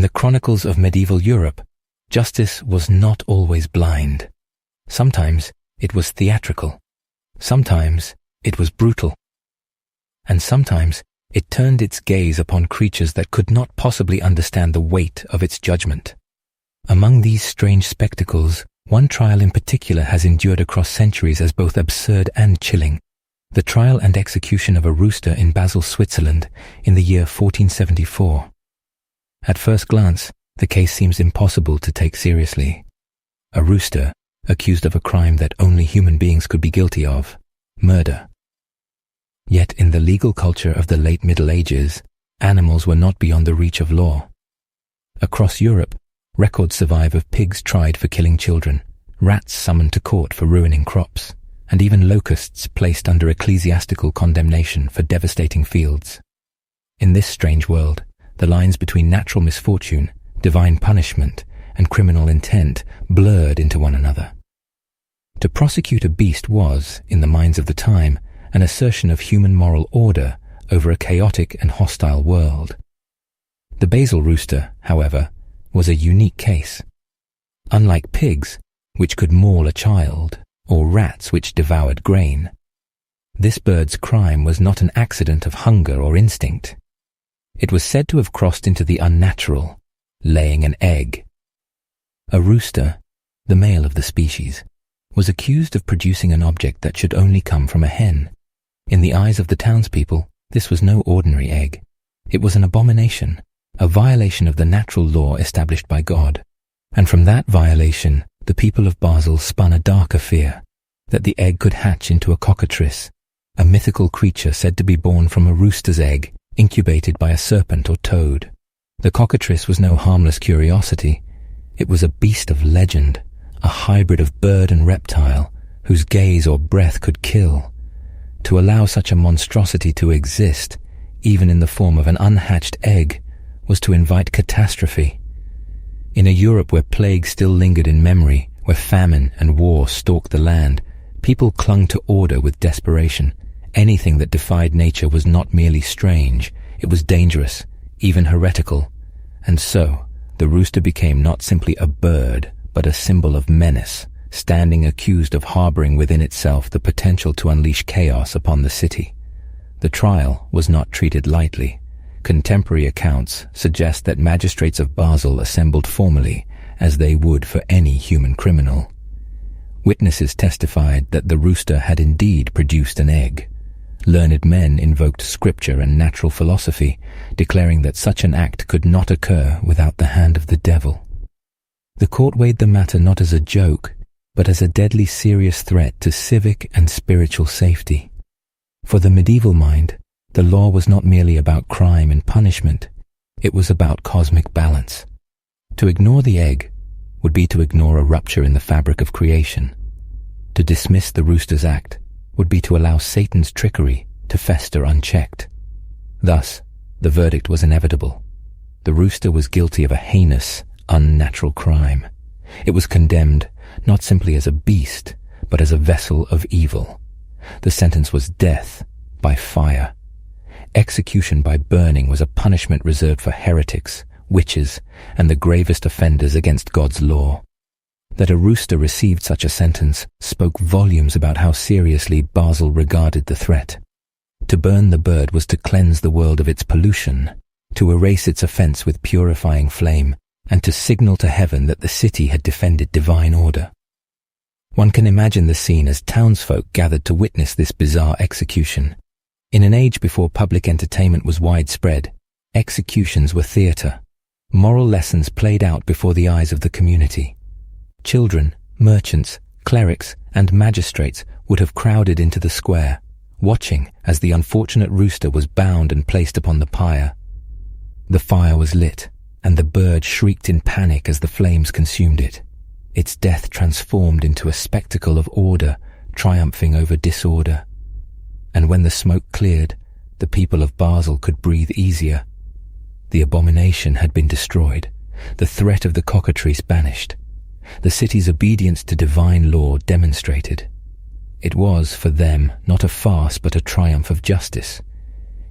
the chronicles of medieval Europe, justice was not always blind. Sometimes it was theatrical. Sometimes it was brutal. And sometimes it turned its gaze upon creatures that could not possibly understand the weight of its judgment. Among these strange spectacles, one trial in particular has endured across centuries as both absurd and chilling: the trial and execution of a rooster in Basel, Switzerland, in the year 1474. At first glance, the case seems impossible to take seriously. A rooster accused of a crime that only human beings could be guilty of: murder. Yet in the legal culture of the late Middle Ages, animals were not beyond the reach of law. Across Europe, records survive of pigs tried for killing children, rats summoned to court for ruining crops, and even locusts placed under ecclesiastical condemnation for devastating fields. In this strange world, the lines between natural misfortune, divine punishment, and criminal intent blurred into one another. To prosecute a beast was, in the minds of the time, an assertion of human moral order over a chaotic and hostile world. The Basel rooster, however, was a unique case. Unlike pigs, which could maul a child, or rats which devoured grain, this bird's crime was not an accident of hunger or instinct. It was said to have crossed into the unnatural, laying an egg. A rooster, the male of the species, was accused of producing an object that should only come from a hen. In the eyes of the townspeople, this was no ordinary egg. It was an abomination, a violation of the natural law established by God. And from that violation, the people of Basel spun a darker fear, that the egg could hatch into a cockatrice, a mythical creature said to be born from a rooster's egg, incubated by a serpent or toad. The cockatrice was no harmless curiosity. It was a beast of legend, a hybrid of bird and reptile, whose gaze or breath could kill. To allow such a monstrosity to exist, even in the form of an unhatched egg, was to invite catastrophe. In a Europe where plague still lingered in memory, where famine and war stalked the land, people clung to order with desperation. Anything that defied nature was not merely strange, it was dangerous, even heretical. And so, the rooster became not simply a bird, but a symbol of menace, standing accused of harboring within itself the potential to unleash chaos upon the city. The trial was not treated lightly. Contemporary accounts suggest that magistrates of Basel assembled formally, as they would for any human criminal. Witnesses testified that the rooster had indeed produced an egg. Learned men invoked scripture and natural philosophy, declaring that such an act could not occur without the hand of the devil. The court weighed the matter not as a joke, but as a deadly serious threat to civic and spiritual safety. For the medieval mind, the law was not merely about crime and punishment, it was about cosmic balance. To ignore the egg would be to ignore a rupture in the fabric of creation. To dismiss the rooster's act would be to allow Satan's trickery to fester unchecked. Thus, the verdict was inevitable. The rooster was guilty of a heinous, unnatural crime. It was condemned not simply as a beast, but as a vessel of evil. The sentence was death by fire. Execution by burning was a punishment reserved for heretics, witches, and the gravest offenders against God's law. That a rooster received such a sentence spoke volumes about how seriously Basel regarded the threat. To burn the bird was to cleanse the world of its pollution, to erase its offense with purifying flame, and to signal to heaven that the city had defended divine order. One can imagine the scene as townsfolk gathered to witness this bizarre execution. In an age before public entertainment was widespread, executions were theatre. Moral lessons played out before the eyes of the community. Children, merchants, clerics, and magistrates would have crowded into the square, watching as the unfortunate rooster was bound and placed upon the pyre. The fire was lit, and the bird shrieked in panic as the flames consumed it. Its death transformed into a spectacle of order, triumphing over disorder. And when the smoke cleared, the people of Basel could breathe easier. The abomination had been destroyed, the threat of the cockatrice banished. The city's obedience to divine law demonstrated. It was, for them, not a farce but a triumph of justice.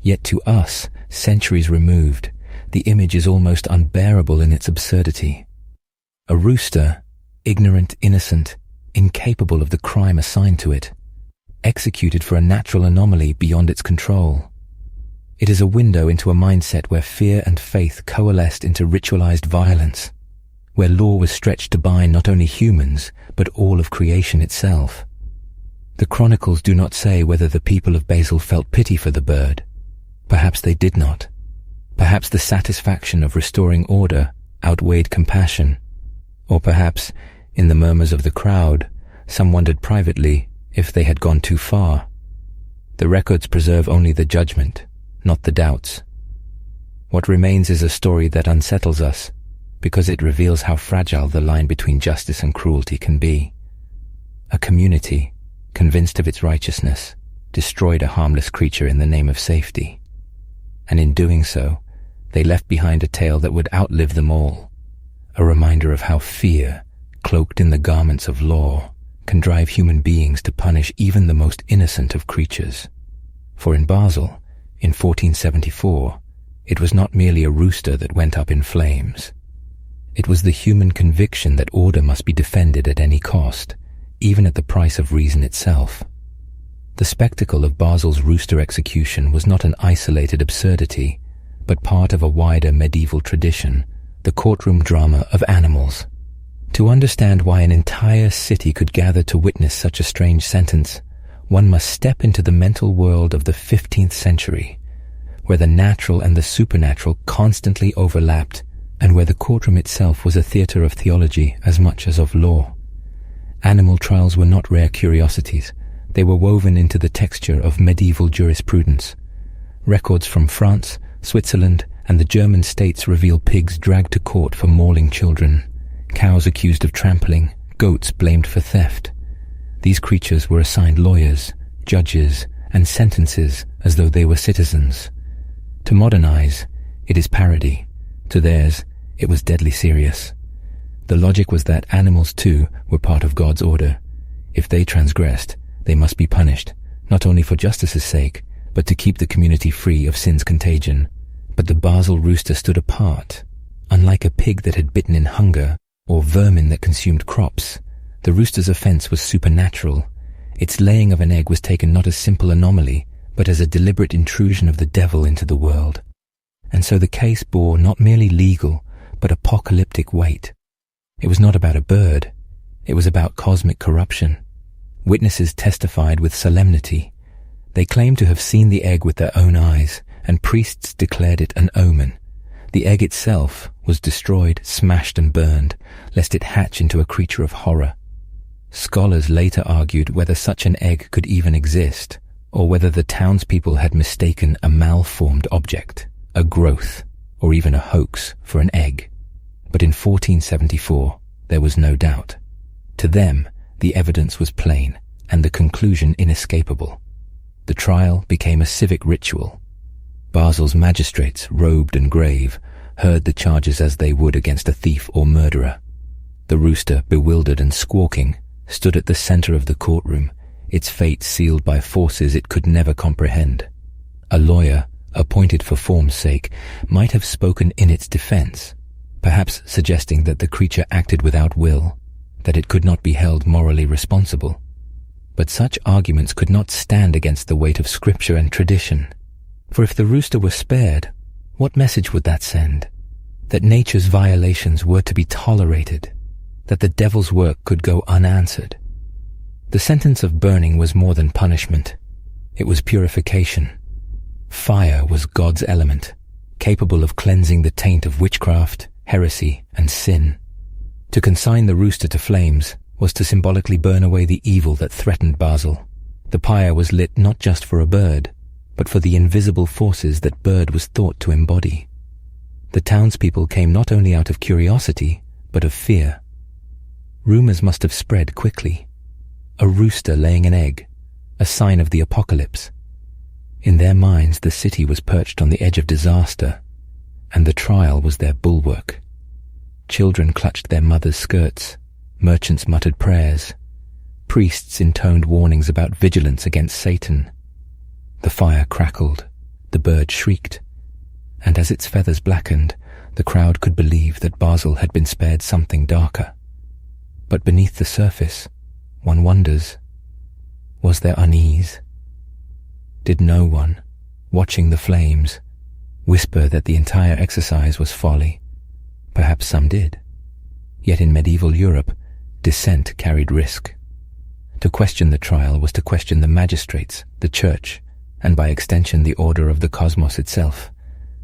Yet to us, centuries removed, the image is almost unbearable in its absurdity. A rooster, ignorant, innocent, incapable of the crime assigned to it, executed for a natural anomaly beyond its control. It is a window into a mindset where fear and faith coalesced into ritualized violence, where law was stretched to bind not only humans, but all of creation itself. The chronicles do not say whether the people of Basel felt pity for the bird. Perhaps they did not. Perhaps the satisfaction of restoring order outweighed compassion. Or perhaps, in the murmurs of the crowd, some wondered privately if they had gone too far. The records preserve only the judgment, not the doubts. What remains is a story that unsettles us, because it reveals how fragile the line between justice and cruelty can be. A community, convinced of its righteousness, destroyed a harmless creature in the name of safety. And in doing so, they left behind a tale that would outlive them all, a reminder of how fear, cloaked in the garments of law, can drive human beings to punish even the most innocent of creatures. For in Basel, in 1474, it was not merely a rooster that went up in flames. It was the human conviction that order must be defended at any cost, even at the price of reason itself. The spectacle of Basel's rooster execution was not an isolated absurdity, but part of a wider medieval tradition, the courtroom drama of animals. To understand why an entire city could gather to witness such a strange sentence, one must step into the mental world of the 15th century, where the natural and the supernatural constantly overlapped, and where the courtroom itself was a theatre of theology as much as of law. Animal trials were not rare curiosities. They were woven into the texture of medieval jurisprudence. Records from France, Switzerland, and the German states reveal pigs dragged to court for mauling children, cows accused of trampling, goats blamed for theft. These creatures were assigned lawyers, judges, and sentences as though they were citizens. To modernize, it is parody. To theirs, it was deadly serious. The logic was that animals too were part of God's order. If they transgressed, they must be punished, not only for justice's sake, but to keep the community free of sin's contagion. But the Basel rooster stood apart. Unlike a pig that had bitten in hunger, or vermin that consumed crops, the rooster's offense was supernatural. Its laying of an egg was taken not as simple anomaly, but as a deliberate intrusion of the devil into the world. And so the case bore not merely legal, but apocalyptic weight. It was not about a bird. It was about cosmic corruption. Witnesses testified with solemnity. They claimed to have seen the egg with their own eyes, and priests declared it an omen. The egg itself was destroyed, smashed and burned, lest it hatch into a creature of horror. Scholars later argued whether such an egg could even exist, or whether the townspeople had mistaken a malformed object, a growth, or even a hoax for an egg. But in 1474, there was no doubt. To them, the evidence was plain, and the conclusion inescapable. The trial became a civic ritual. Basel's magistrates, robed and grave, heard the charges as they would against a thief or murderer. The rooster, bewildered and squawking, stood at the center of the courtroom, its fate sealed by forces it could never comprehend. A lawyer, appointed for form's sake, might have spoken in its defense, perhaps suggesting that the creature acted without will, that it could not be held morally responsible. But such arguments could not stand against the weight of scripture and tradition. For if the rooster were spared, what message would that send? That nature's violations were to be tolerated, that the devil's work could go unanswered. The sentence of burning was more than punishment. It was purification. Fire was God's element, capable of cleansing the taint of witchcraft, heresy, and sin. To consign the rooster to flames was to symbolically burn away the evil that threatened Basel. The pyre was lit not just for a bird, but for the invisible forces that bird was thought to embody. The townspeople came not only out of curiosity, but of fear. Rumors must have spread quickly. A rooster laying an egg, a sign of the apocalypse. In their minds, the city was perched on the edge of disaster, and the trial was their bulwark. Children clutched their mothers' skirts, merchants muttered prayers, priests intoned warnings about vigilance against Satan. The fire crackled, the bird shrieked, and as its feathers blackened, the crowd could believe that Basel had been spared something darker. But beneath the surface, one wonders, was there unease? Did no one, watching the flames, whisper that the entire exercise was folly? Perhaps some did. Yet in medieval Europe, dissent carried risk. To question the trial was to question the magistrates, the church, and by extension the order of the cosmos itself.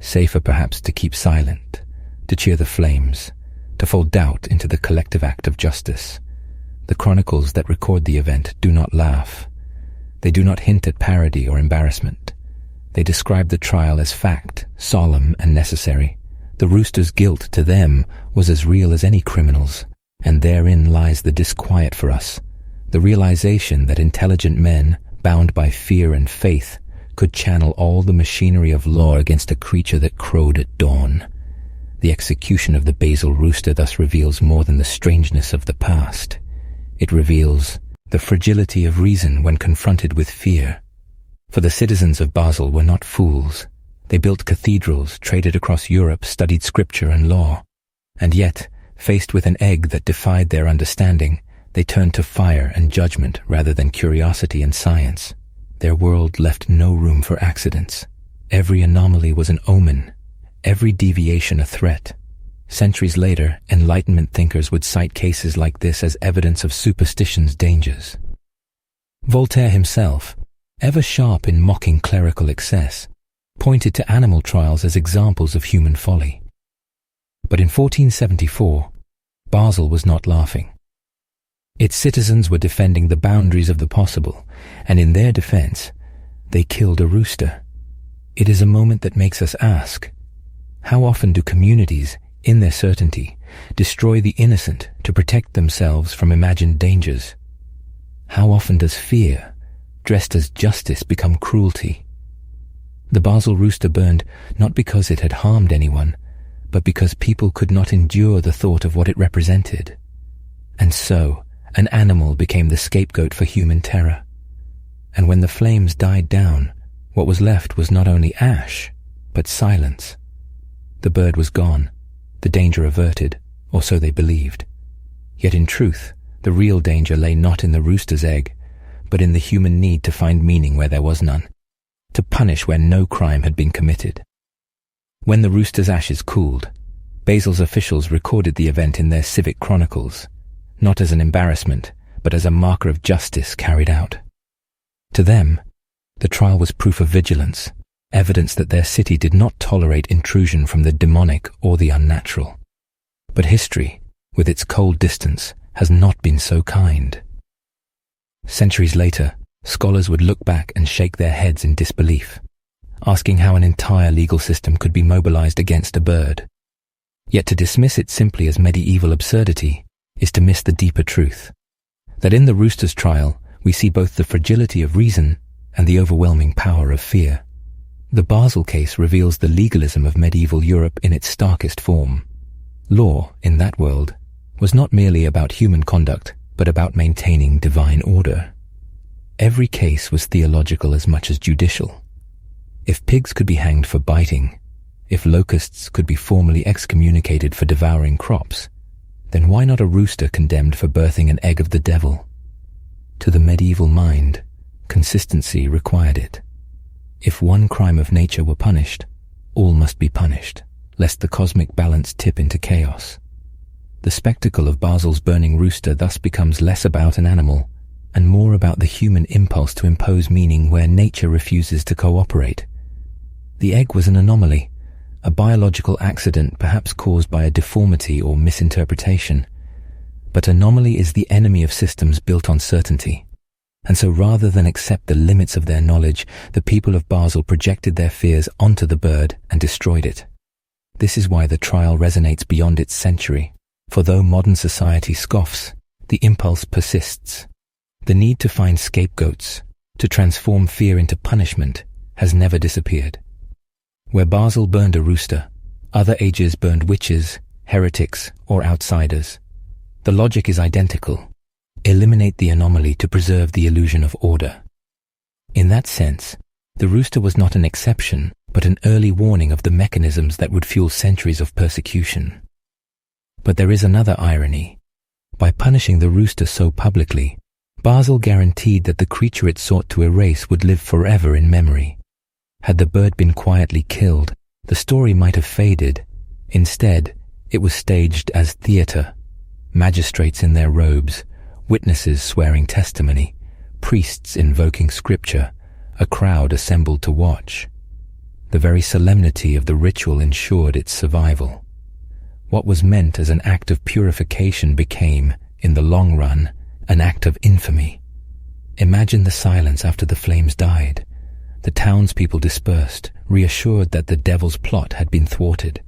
Safer perhaps to keep silent, to cheer the flames, to fold doubt into the collective act of justice. The chronicles that record the event do not laugh. They do not hint at parody or embarrassment. They describe the trial as fact, solemn and necessary. The Rooster's guilt to them was as real as any criminal's, and therein lies the disquiet for us, the realization that intelligent men, bound by fear and faith, could channel all the machinery of law against a creature that crowed at dawn. The execution of the Basel Rooster thus reveals more than the strangeness of the past. It reveals the fragility of reason when confronted with fear. For the citizens of Basel were not fools. They built cathedrals, traded across Europe, studied scripture and law. And yet, faced with an egg that defied their understanding, they turned to fire and judgment rather than curiosity and science. Their world left no room for accidents. Every anomaly was an omen, every deviation a threat. Centuries later, Enlightenment thinkers would cite cases like this as evidence of superstition's dangers. Voltaire himself, ever sharp in mocking clerical excess, pointed to animal trials as examples of human folly. But in 1474, Basel was not laughing. Its citizens were defending the boundaries of the possible, and in their defense, they killed a rooster. It is a moment that makes us ask, how often do communities, in their certainty, destroy the innocent to protect themselves from imagined dangers? How often does fear, dressed as justice, become cruelty? The Basel Rooster burned not because it had harmed anyone, but because people could not endure the thought of what it represented. And so, an animal became the scapegoat for human terror. And when the flames died down, what was left was not only ash, but silence. The bird was gone, the danger averted, or so they believed. Yet in truth, the real danger lay not in the rooster's egg, but in the human need to find meaning where there was none, to punish where no crime had been committed. When the rooster's ashes cooled, Basel's officials recorded the event in their civic chronicles, not as an embarrassment, but as a marker of justice carried out. To them, the trial was proof of vigilance, evidence that their city did not tolerate intrusion from the demonic or the unnatural. But history, with its cold distance, has not been so kind. Centuries later, scholars would look back and shake their heads in disbelief, asking how an entire legal system could be mobilized against a bird. Yet to dismiss it simply as medieval absurdity is to miss the deeper truth, that in the rooster's trial we see both the fragility of reason and the overwhelming power of fear. The Basel case reveals the legalism of medieval Europe in its starkest form. Law, in that world, was not merely about human conduct, but about maintaining divine order. Every case was theological as much as judicial. If pigs could be hanged for biting, if locusts could be formally excommunicated for devouring crops, then why not a rooster condemned for birthing an egg of the devil? To the medieval mind, consistency required it. If one crime of nature were punished, all must be punished, lest the cosmic balance tip into chaos. The spectacle of Basel's burning rooster thus becomes less about an animal and more about the human impulse to impose meaning where nature refuses to cooperate. The egg was an anomaly, a biological accident perhaps caused by a deformity or misinterpretation. But anomaly is the enemy of systems built on certainty. And so rather than accept the limits of their knowledge, the people of Basel projected their fears onto the bird and destroyed it. This is why the trial resonates beyond its century, for though modern society scoffs, the impulse persists. The need to find scapegoats, to transform fear into punishment, has never disappeared. Where Basel burned a rooster, other ages burned witches, heretics, or outsiders. The logic is identical. Eliminate the anomaly to preserve the illusion of order. In that sense, the rooster was not an exception, but an early warning of the mechanisms that would fuel centuries of persecution. But there is another irony. By punishing the rooster so publicly, Basel guaranteed that the creature it sought to erase would live forever in memory. Had the bird been quietly killed, the story might have faded. Instead, it was staged as theatre. Magistrates in their robes, witnesses swearing testimony, priests invoking scripture, a crowd assembled to watch. The very solemnity of the ritual ensured its survival. What was meant as an act of purification became, in the long run, an act of infamy. Imagine the silence after the flames died. The townspeople dispersed, reassured that the devil's plot had been thwarted.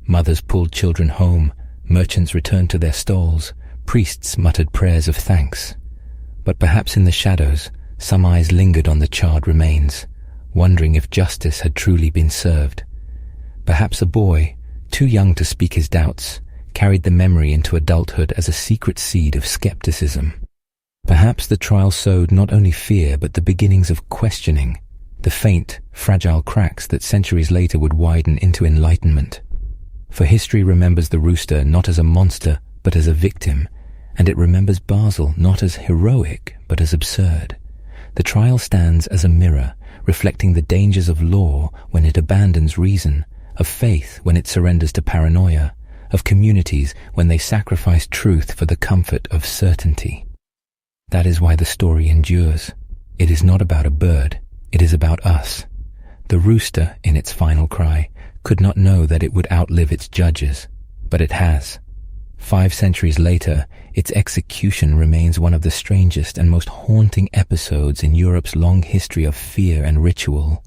Mothers pulled children home, merchants returned to their stalls, priests muttered prayers of thanks. But perhaps in the shadows, some eyes lingered on the charred remains, wondering if justice had truly been served. Perhaps a boy, too young to speak his doubts, carried the memory into adulthood as a secret seed of skepticism. Perhaps the trial sowed not only fear but the beginnings of questioning, the faint, fragile cracks that centuries later would widen into enlightenment. For history remembers the rooster not as a monster but as a victim, and it remembers Basel not as heroic but as absurd. The trial stands as a mirror, reflecting the dangers of law when it abandons reason, of faith when it surrenders to paranoia, of communities when they sacrifice truth for the comfort of certainty. That is why the story endures. It is not about a bird, it is about us. The rooster, in its final cry, could not know that it would outlive its judges, but it has. 5 centuries later, its execution remains one of the strangest and most haunting episodes in Europe's long history of fear and ritual.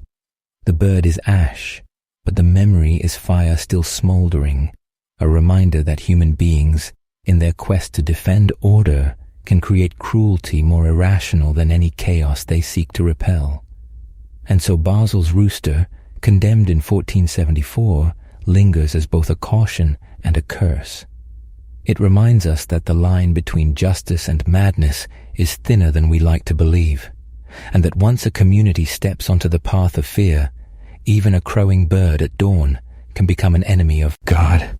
The bird is ash, but the memory is fire still smoldering, a reminder that human beings, in their quest to defend order, can create cruelty more irrational than any chaos they seek to repel. And so Basel's rooster, condemned in 1474, lingers as both a caution and a curse. It reminds us that the line between justice and madness is thinner than we like to believe, and that once a community steps onto the path of fear, even a crowing bird at dawn can become an enemy of God.